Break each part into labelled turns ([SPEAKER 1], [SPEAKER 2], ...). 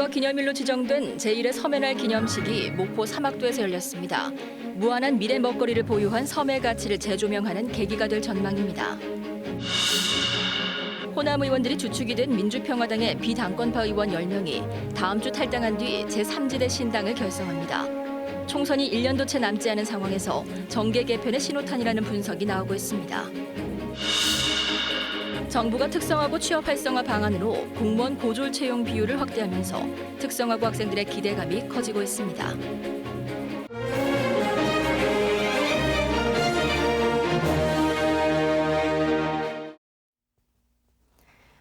[SPEAKER 1] 국가기념일로 지정된 제1회 섬의 날 기념식이 목포 사막도에서 열렸습니다. 무한한 미래 먹거리를 보유한 섬의 가치를 재조명하는 계기가 될 전망입니다. 호남 의원들이 주축이 된 민주평화당의 비당권파 의원 10명이 다음 주 탈당한 뒤 제3지대 신당을 결성합니다. 총선이 1년도 채 남지 않은 상황에서 정계 개편의 신호탄이라는 분석이 나오고 있습니다. 정부가 특성화고 취업 활성화 방안으로 공무원 고졸 채용 비율을 확대하면서 특성화고 학생들의 기대감이 커지고 있습니다.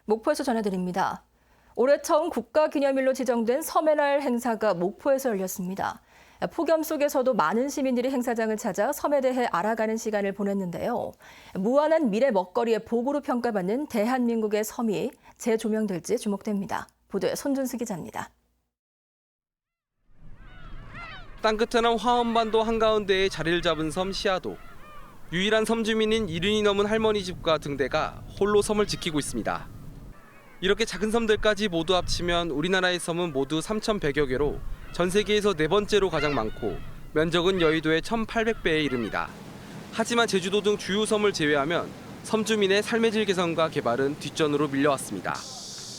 [SPEAKER 1] 목포에서 전해드립니다. 올해 처음 국가기념일로 지정된 섬의 날 행사가 목포에서 열렸습니다. 폭염 속에서도 많은 시민들이 행사장을 찾아 섬에 대해 알아가는 시간을 보냈는데요. 무한한 미래 먹거리의 보고로 평가받는 대한민국의 섬이 재조명될지 주목됩니다. 보도에 손준수 기자입니다.
[SPEAKER 2] 땅끝하는 화엄반도 한가운데에 자리를 잡은 섬 시아도. 유일한 섬 주민인 70이 넘은 할머니 집과 등대가 홀로 섬을 지키고 있습니다. 이렇게 작은 섬들까지 모두 합치면 우리나라의 섬은 모두 3,100여 개로 전 세계에서 네 번째로 가장 많고 면적은 여의도의 1,800배에 이릅니다. 하지만 제주도 등 주요 섬을 제외하면 섬 주민의 삶의 질 개선과 개발은 뒷전으로 밀려왔습니다.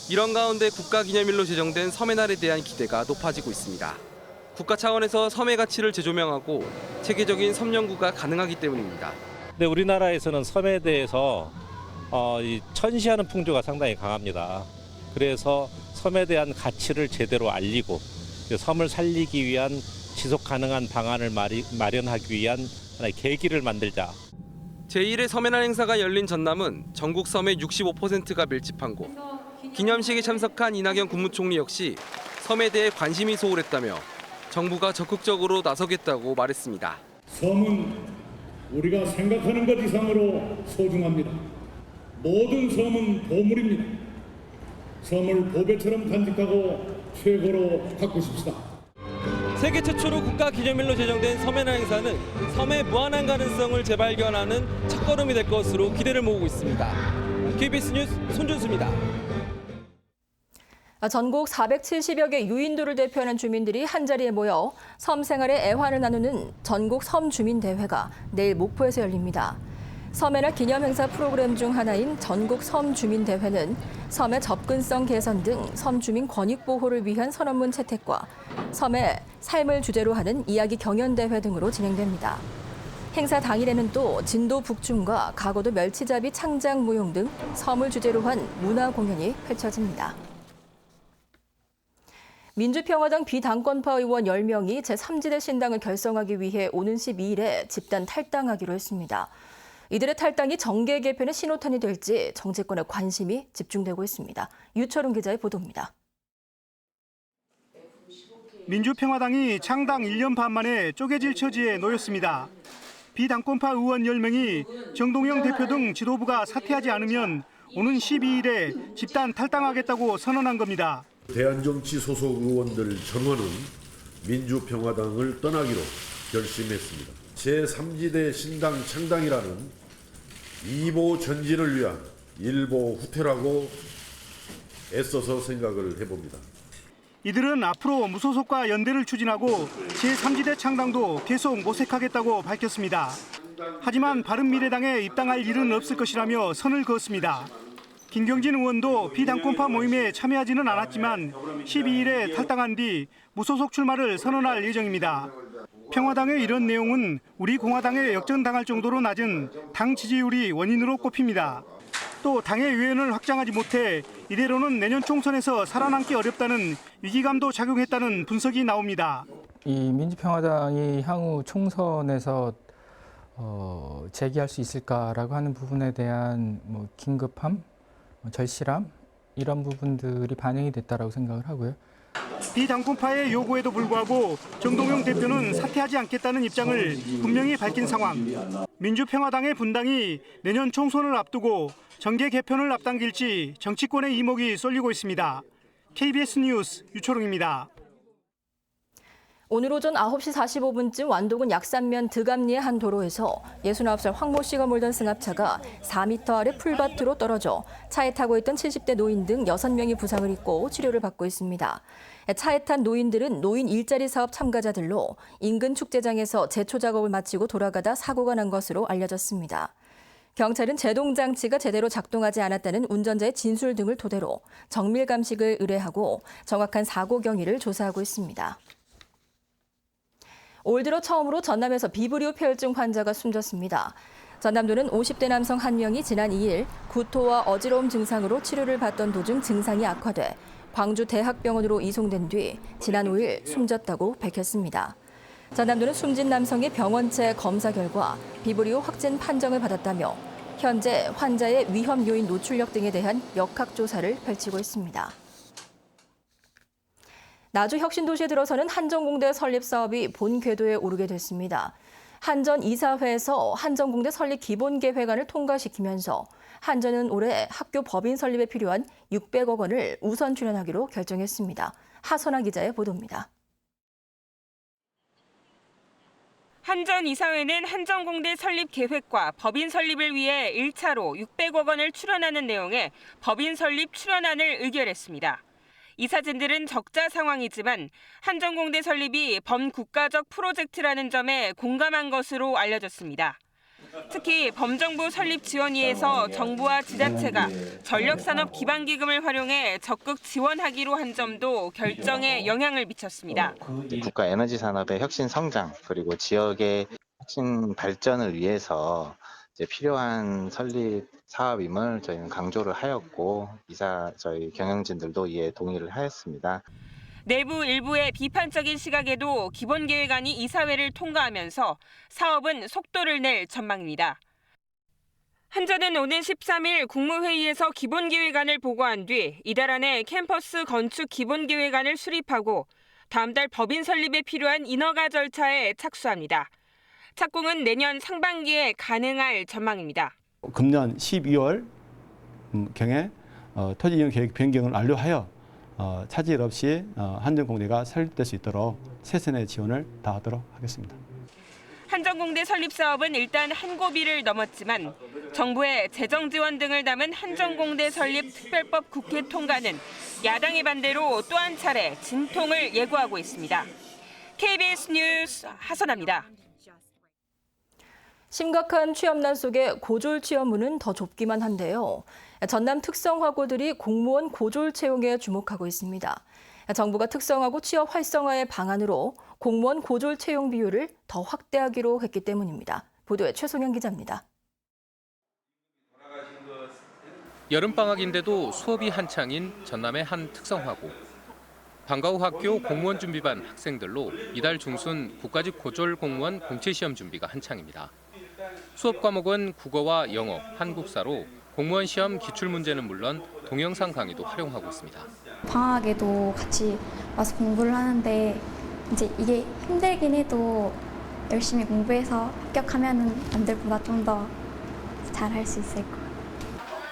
[SPEAKER 2] 이런 가운데 국가기념일로 제정된 섬의 날에 대한 기대가 높아지고 있습니다. 국가 차원에서 섬의 가치를 재조명하고 체계적인 섬 연구가 가능하기 때문입니다.
[SPEAKER 3] 네, 우리나라에서는 섬에 대해서 천시하는 풍조가 상당히 강합니다. 그래서 섬에 대한 가치를 제대로 알리고 섬을 살리기 위한 지속 가능한 방안을 마련하기 위한 하나의 계기를 만들자.
[SPEAKER 2] 제1회 섬의 날 행사가 열린 전남은 전국 섬의 65%가 밀집한 곳. 기념식에 참석한 이낙연 국무총리 역시 섬에 대해 관심이 소홀했다며 정부가 적극적으로 나서겠다고 말했습니다.
[SPEAKER 4] 섬은 우리가 생각하는 것 이상으로 소중합니다. 모든 섬은 보물입니다. 섬을 보배처럼 간직하고 최고로 가꾸십시다.
[SPEAKER 2] 세계 최초로 국가기념일로 제정된 섬의 날 행사는 섬의 무한한 가능성을 재발견하는 첫걸음이 될 것으로 기대를 모으고 있습니다. KBS 뉴스 손준수입니다.
[SPEAKER 1] 전국 470여 개 유인도를 대표하는 주민들이 한자리에 모여 섬 생활의 애환을 나누는 전국 섬주민대회가 내일 목포에서 열립니다. 섬의 날 기념 행사 프로그램 중 하나인 전국 섬주민대회는 섬의 접근성 개선 등 섬주민 권익 보호를 위한 선언문 채택과 섬의 삶을 주제로 하는 이야기 경연대회 등으로 진행됩니다. 행사 당일에는 또 진도 북춤과 가고도 멸치잡이 창작 무용 등 섬을 주제로 한 문화 공연이 펼쳐집니다. 민주평화당 비당권파 의원 10명이 제3지대 신당을 결성하기 위해 오는 12일에 집단 탈당하기로 했습니다. 이들의 탈당이 정계 개편의 신호탄이 될지 정치권의 관심이 집중되고 있습니다. 유철웅 기자의 보도입니다.
[SPEAKER 5] 민주평화당이 창당 1년 반 만에 쪼개질 처지에 놓였습니다. 비당권파 의원 10명이 정동영 대표 등 지도부가 사퇴하지 않으면 오는 12일에 집단 탈당하겠다고 선언한 겁니다.
[SPEAKER 6] 대한정치 소속 의원들 전원은 민주평화당을 떠나기로 결심했습니다. 제3지대 신당 창당이라는 이보 전진을 위한 일보 후퇴라고 애써서 생각을 해봅니다.
[SPEAKER 5] 이들은 앞으로 무소속과 연대를 추진하고 제3지대 창당도 계속 모색하겠다고 밝혔습니다. 하지만 바른미래당에 입당할 일은 없을 것이라며 선을 그었습니다. 김경진 의원도 비당권파 모임에 참여하지는 않았지만 12일에 탈당한 뒤 무소속 출마를 선언할 예정입니다. 평화당의 이런 내용은 우리 공화당에 역전당할 정도로 낮은 당 지지율이 원인으로 꼽힙니다. 또 당의 유연을 확장하지 못해 이대로는 내년 총선에서 살아남기 어렵다는 위기감도 작용했다는 분석이 나옵니다.
[SPEAKER 7] 이 민주평화당이 향후 총선에서 재기할 수 있을까라고 하는 부분에 대한 긴급함, 절실함 이런 부분들이 반영이 됐다라고 생각을 하고요.
[SPEAKER 5] 비당권파의 요구에도 불구하고 정동영 대표는 사퇴하지 않겠다는 입장을 분명히 밝힌 상황. 민주평화당의 분당이 내년 총선을 앞두고 정계 개편을 앞당길지 정치권의 이목이 쏠리고 있습니다. KBS 뉴스 유초롱입니다.
[SPEAKER 1] 오늘 오전 9시 45분쯤 완도군 약산면 득암리의 한 도로에서 69살 황모 씨가 몰던 승합차가 4m 아래 풀밭으로 떨어져 차에 타고 있던 70대 노인 등 6명이 부상을 입고 치료를 받고 있습니다. 차에 탄 노인들은 노인 일자리 사업 참가자들로 인근 축제장에서 제초 작업을 마치고 돌아가다 사고가 난 것으로 알려졌습니다. 경찰은 제동 장치가 제대로 작동하지 않았다는 운전자의 진술 등을 토대로 정밀 감식을 의뢰하고 정확한 사고 경위를 조사하고 있습니다. 올 들어 처음으로 전남에서 비브리오 폐혈증 환자가 숨졌습니다. 전남도는 50대 남성 한 명이 지난 2일 구토와 어지러움 증상으로 치료를 받던 도중 증상이 악화돼 광주 대학병원으로 이송된 뒤 지난 5일 숨졌다고 밝혔습니다. 전남도는 숨진 남성의 병원체 검사 결과 비브리오 확진 판정을 받았다며 현재 환자의 위험 요인 노출력 등에 대한 역학조사를 펼치고 있습니다. 나주 혁신도시에 들어서는 한전공대 설립 사업이 본 궤도에 오르게 됐습니다. 한전 이사회에서 한전공대 설립 기본계획안을 통과시키면서 한전은 올해 학교 법인 설립에 필요한 600억 원을 우선 출연하기로 결정했습니다. 하선아 기자의 보도입니다.
[SPEAKER 8] 한전 이사회는 한전공대 설립 계획과 법인 설립을 위해 1차로 600억 원을 출연하는 내용의 법인 설립 출연안을 의결했습니다. 이사진들은 적자 상황이지만 한전공대 설립이 범국가적 프로젝트라는 점에 공감한 것으로 알려졌습니다. 특히 범정부 설립 지원위에서 정부와 지자체가 전력산업 기반기금을 활용해 적극 지원하기로 한 점도 결정에 영향을 미쳤습니다.
[SPEAKER 9] 국가 에너지 산업의 혁신 성장 그리고 지역의 혁신 발전을 위해서 이제 필요한 설립 사업임을 저희는 강조를 하였고 저희 경영진들도 이에 동의를 하였습니다.
[SPEAKER 8] 내부 일부의 비판적인 시각에도 기본계획안이 이사회를 통과하면서 사업은 속도를 낼 전망입니다. 한전은 오는 13일 국무회의에서 기본계획안을 보고한 뒤 이달 안에 캠퍼스 건축 기본계획안을 수립하고 다음 달 법인 설립에 필요한 인허가 절차에 착수합니다. 착공은 내년 상반기에 가능할 전망입니다.
[SPEAKER 10] 금년 12월 경에 토지 이용 계획 변경을 완료하여 차질 없이 한전공대가 설립될 수 있도록 최선의 지원을 다하도록 하겠습니다.
[SPEAKER 8] 한전공대 설립 사업은 일단 한 고비를 넘었지만 정부의 재정 지원 등을 담은 한전공대 설립 특별법 국회 통과는 야당의 반대로 또 한 차례 진통을 예고하고 있습니다. KBS 뉴스 하선아입니다.
[SPEAKER 1] 심각한 취업난 속에 고졸 취업문은 더 좁기만 한데요. 전남 특성화고들이 공무원 고졸 채용에 주목하고 있습니다. 정부가 특성화고 취업 활성화의 방안으로 공무원 고졸 채용 비율을 더 확대하기로 했기 때문입니다. 보도에 최송현 기자입니다.
[SPEAKER 2] 여름방학인데도 수업이 한창인 전남의 한 특성화고. 방과 후 학교 공무원 준비반 학생들로 이달 중순 국가직 고졸 공무원 공채시험 준비가 한창입니다. 수업 과목은 국어와 영어, 한국사로 공무원 시험 기출문제는 물론 동영상 강의도 활용하고 있습니다.
[SPEAKER 11] 방학에도 같이 와서 공부를 하는데 이제 이게 힘들긴 해도 열심히 공부해서 합격하면은 남들보다 좀 더 잘할 수 있을 것 같아요.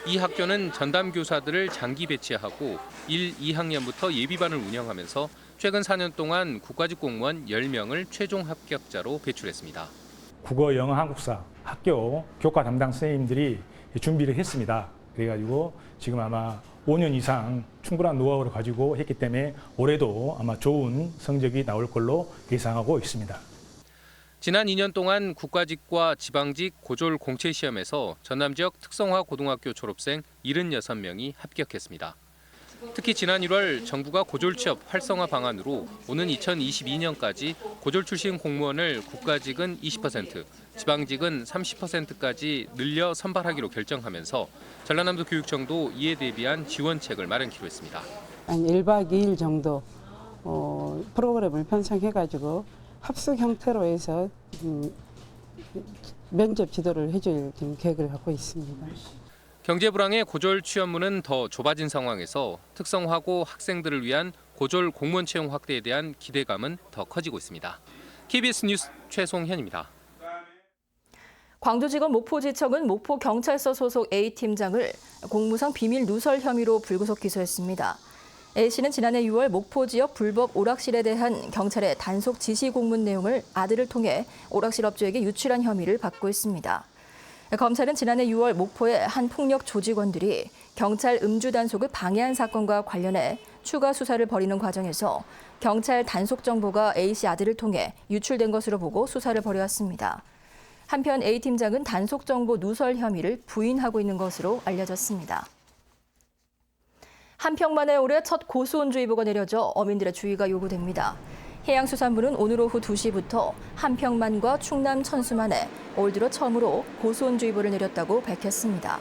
[SPEAKER 2] 이 학교는 전담 교사들을 장기 배치하고 1, 2학년부터 예비반을 운영하면서 최근 4년 동안 국가직 공무원 10명을 최종 합격자로 배출했습니다.
[SPEAKER 12] 국어, 영어, 한국사 학교 교과 담당 선생님들이 준비를 했습니다. 그래가지고 지금 아마 5년 이상 충분한 노하우를 가지고 했기 때문에 올해도 아마 좋은 성적이 나올 걸로 예상하고 있습니다.
[SPEAKER 2] 지난 2년 동안 국가직과 지방직 고졸 공채 시험에서 전남 지역 특성화 고등학교 졸업생 76명이 합격했습니다. 특히 지난 1월 정부가 고졸 취업 활성화 방안으로 오는 2022년까지 고졸 출신 공무원을 국가직은 20%, 지방직은 30%까지 늘려 선발하기로 결정하면서 전라남도 교육청도 이에 대비한 지원책을 마련키로 했습니다.
[SPEAKER 13] 한 1박 2일 정도 프로그램을 편성해가지고 합숙 형태로 해서 면접 지도를 해줄 계획을 갖고 있습니다.
[SPEAKER 2] 경제 불황의 고졸 취업문은 더 좁아진 상황에서 특성화고 학생들을 위한 고졸 공무원 채용 확대에 대한 기대감은 더 커지고 있습니다. KBS 뉴스 최송현입니다.
[SPEAKER 1] 광주지검 목포지청은 목포경찰서 소속 A팀장을 공무상 비밀 누설 혐의로 불구속 기소했습니다. A씨는 지난해 6월 목포 지역 불법 오락실에 대한 경찰의 단속 지시 공문 내용을 아들을 통해 오락실 업주에게 유출한 혐의를 받고 있습니다. 검찰은 지난해 6월 목포의 한 폭력 조직원들이 경찰 음주 단속을 방해한 사건과 관련해 추가 수사를 벌이는 과정에서 경찰 단속 정보가 A씨 아들을 통해 유출된 것으로 보고 수사를 벌여왔습니다. 한편 A 팀장은 단속 정보 누설 혐의를 부인하고 있는 것으로 알려졌습니다. 한평만에 올해 첫 고수온주의보가 내려져 어민들의 주의가 요구됩니다. 해양수산부는 오늘 오후 2시부터 한평만과 충남 천수만에 올 들어 처음으로 고수온주의보를 내렸다고 밝혔습니다.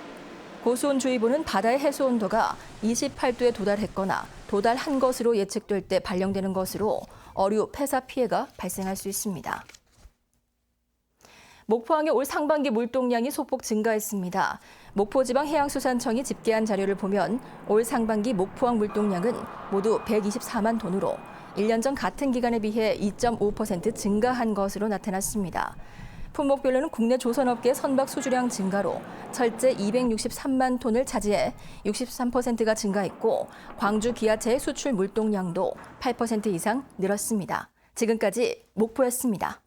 [SPEAKER 1] 고수온주의보는 바다의 해수 온도가 28도에 도달했거나 도달한 것으로 예측될 때 발령되는 것으로 어류 폐사 피해가 발생할 수 있습니다. 목포항의 올 상반기 물동량이 소폭 증가했습니다. 목포지방해양수산청이 집계한 자료를 보면 올 상반기 목포항 물동량은 모두 124만 톤으로 1년 전 같은 기간에 비해 2.5% 증가한 것으로 나타났습니다. 품목별로는 국내 조선업계 선박 수주량 증가로 철제 263만 톤을 차지해 63%가 증가했고 광주 기아차의 수출 물동량도 8% 이상 늘었습니다. 지금까지 목포였습니다.